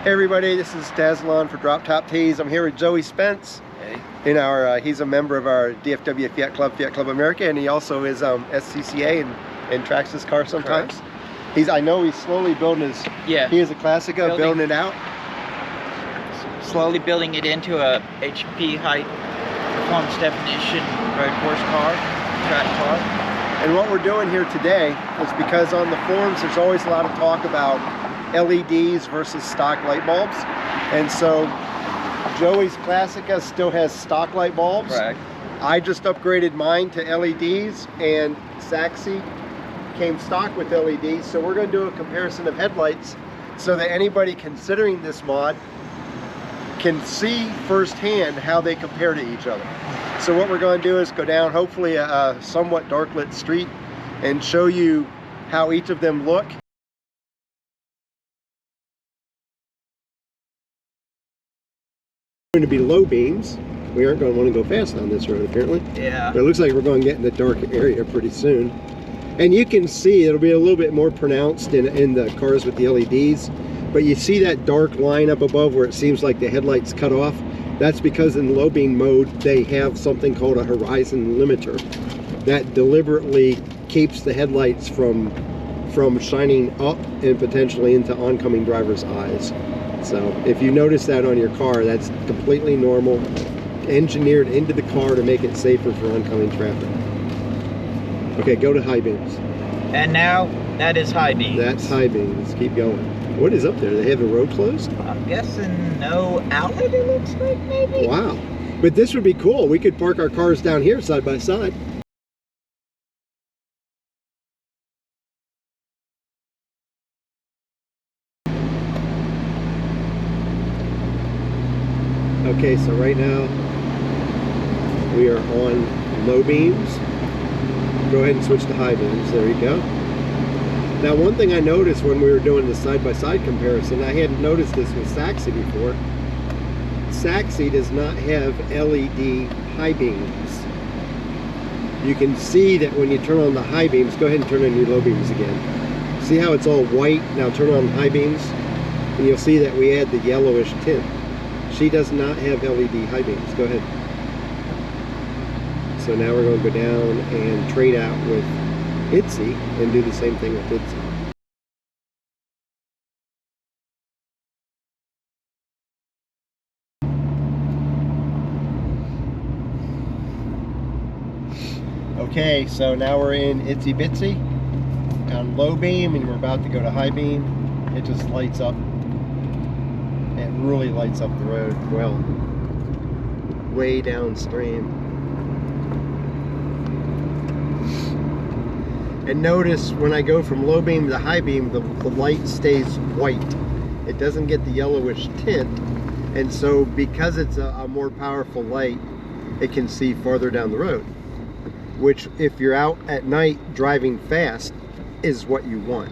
Hey everybody, this is Dazlon for Drop Top Tees. I'm here with Joey Spence. Hey. In our, he's a member of our DFW Fiat Club America, and he also is SCCA and tracks his car sometimes. Correct. I know he's slowly building his, he is a Classica, building it out. Slowly building it into a HP height performance definition road course car, track car. And what we're doing here today is because on the forums there's always a lot of talk about LEDs versus stock light bulbs. And so Joey's Classica still has stock light bulbs. Correct. I just upgraded mine to LEDs, and Saxy came stock with LEDs. So we're going to do a comparison of headlights so that anybody considering this mod can see firsthand how they compare to each other. So what we're going to do is go down hopefully a somewhat dark lit street and show you how each of them look. Going to be low beams. We aren't going to want to go fast on this road apparently. Yeah. But it looks like we're going to get in the dark area pretty soon. And you can see it'll be a little bit more pronounced in the cars with the LEDs. But you see that dark line up above where it seems like the headlights cut off? That's because in low beam mode they have something called a horizon limiter that deliberately keeps the headlights from shining up and potentially into oncoming driver's eyes. So if you notice that on your car, that's completely normal, engineered into the car to make it safer for oncoming traffic. Okay, go to high beams. And now that is high beams. That's high beams. Keep going. What is up there? They have the road closed? I'm guessing no outlet, it looks like, maybe? Wow. But this would be cool. We could park our cars down here side by side. Okay, so right now we are on low beams. Go ahead and switch to high beams. There you go. Now, one thing I noticed when we were doing the side-by-side comparison, I hadn't noticed this with Saxy before. Saxy does not have LED high beams. You can see that when you turn on the high beams, go ahead and turn on your low beams again. See how it's all white? Now turn on high beams, and you'll see that we add the yellowish tint. She does not have LED high beams. Go ahead. So now we're going to go down and trade out with Itsy and do the same thing with Itsy. Okay, so now we're in Itsy Bitsy on low beam, and we're about to go to high beam. It just lights up. It really lights up the road. Well, way downstream. And notice when I go from low beam to high beam, the light stays white. It doesn't get the yellowish tint. And so because it's a more powerful light, it can see farther down the road. Which, if you're out at night driving fast, is what you want.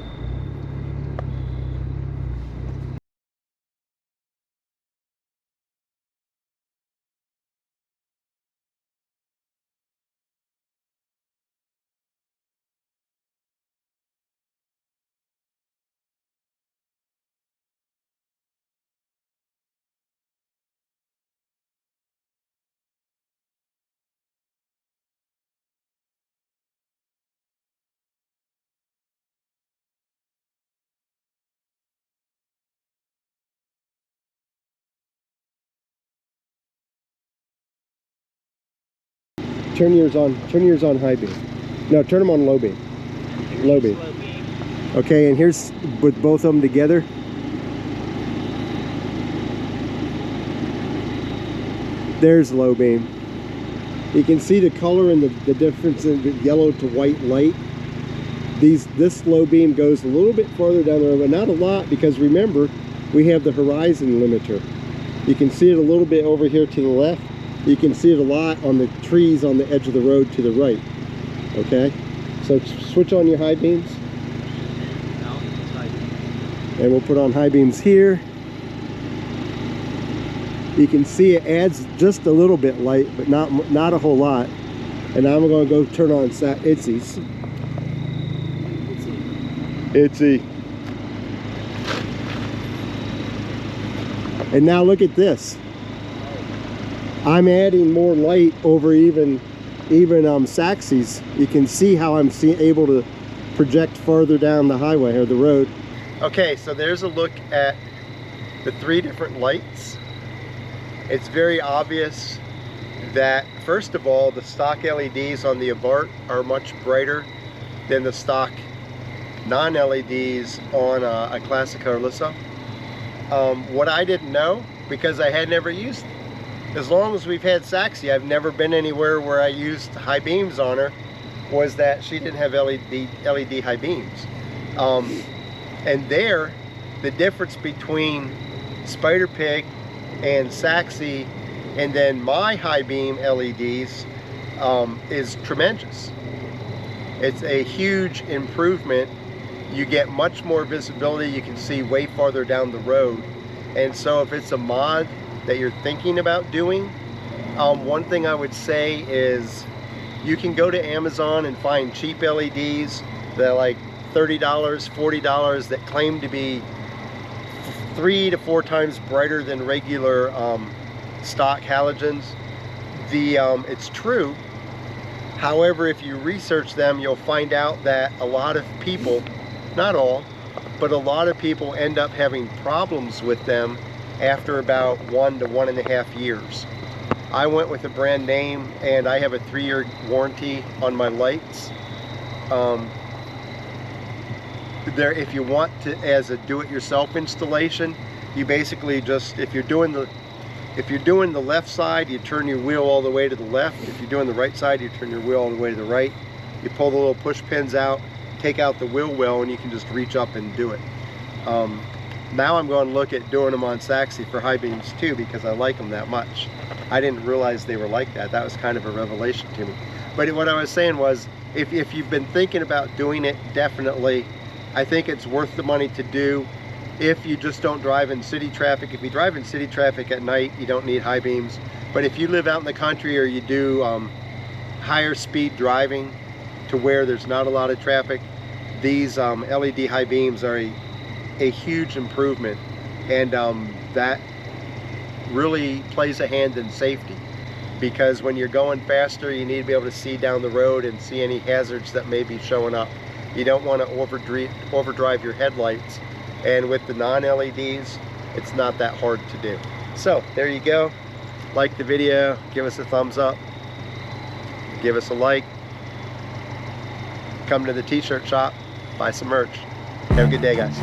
Turn yours on high beam. No, turn them on low beam. Low beam. Okay, and here's with both of them together. There's low beam. You can see the color and the difference in the yellow to white light. This low beam goes a little bit farther down the road, but not a lot, because remember, we have the horizon limiter. You can see it a little bit over here to the left. You can see it a lot on the trees on the edge of the road to the right. Okay, so switch on your high beams. And we'll put on high beams here. You can see it adds just a little bit light, but not a whole lot. And now I'm going to go turn on Itsy's. Itsy. And now look at this. I'm adding more light over even Saxy's. You can see how I'm able to project farther down the highway or the road. Okay, so there's a look at the 3 different lights. It's very obvious that, first of all, the stock LEDs on the Abarth are much brighter than the stock non-LEDs on a classic Harlissa. What I didn't know, because I had never used it, as long as we've had Saxy, I've never been anywhere where I used high beams on her, was that she didn't have LED high beams. And there, the difference between SpiderPig and Saxy and then my high beam LEDs is tremendous. It's a huge improvement. You get much more visibility. You can see way farther down the road. And so if it's a mod that you're thinking about doing, one thing I would say is you can go to Amazon and find cheap LEDs that are like $30, $40 that claim to be 3 to 4 times brighter than regular stock halogens. It's true. However, if you research them, you'll find out that a lot of people, not all, but a lot of people end up having problems with them after about 1 to 1.5 years. I went with a brand name and I have a 3-year warranty on my lights. If you want to, as a do-it-yourself installation, you basically just, if you're doing the left side, you turn your wheel all the way to the left. If you're doing the right side, you turn your wheel all the way to the right. You pull the little push pins out, take out the wheel well, and you can just reach up and do it. Now I'm going to look at doing them on Saxy for high beams too, because I like them that much. I didn't realize they were like that. That was kind of a revelation to me. But what I was saying was, if you've been thinking about doing it, definitely, I think it's worth the money to do if you just don't drive in city traffic. If you drive in city traffic at night, you don't need high beams. But if you live out in the country or you do higher speed driving to where there's not a lot of traffic, these LED high beams are a huge improvement, and that really plays a hand in safety, because when you're going faster, you need to be able to see down the road and see any hazards that may be showing up. You don't want to overdrive your headlights, and with the non-LEDs, it's not that hard to do. So there you go. Like the video, give us a thumbs up, give us a like, come to the t-shirt shop, buy some merch. Have a good day, guys.